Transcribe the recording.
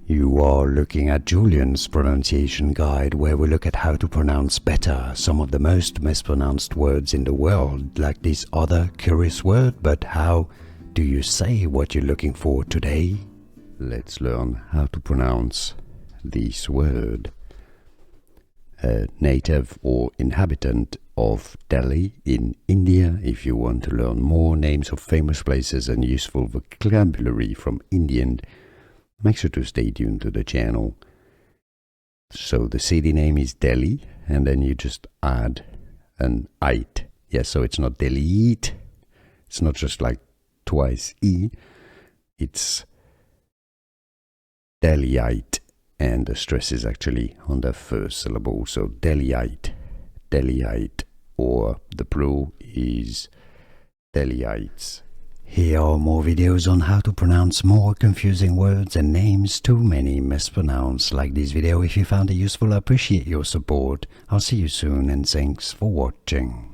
You are looking at Julian's pronunciation guide, where we look at how to pronounce better some of the most mispronounced words in the world, like this other curious word. But how do you say what you're looking for today? Let's learn how to pronounce this word. A native or inhabitant of Delhi in India. If you want to learn more names of famous places and useful vocabulary from Indian, make sure to stay tuned to the channel. So the city name is Delhi, and then you just add an ite. Yes, so it's not Delhiite. It's not just like twice E. It's Delhiite, and the stress is actually on the first syllable. So Delhiite, Delhiite, or the plural is Delhiites. Here are more videos on how to pronounce more confusing words and names too many mispronounced. Like this video if you found it useful. I appreciate your support. I'll see you soon, and thanks for watching.